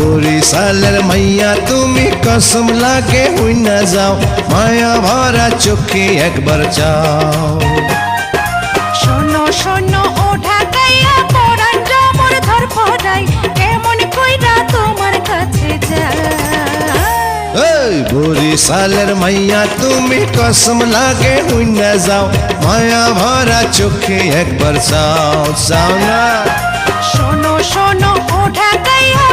বরিশালের মাইয়া তুমি কসম লাগে হইনা যাও মায়া ভরা চোখে একবার চাও শোনো শোনো ও ঢাকাইয়া পরাণ জমর ধর পড়াই কেমন কইরা তোমার কাছে যায় এই বরিশালের মাইয়া তুমি কসম লাগে হইনা যাও মায়া ভরা চোখে একবার চাও চাও না শোনো শোনো ও ঢাকাইয়া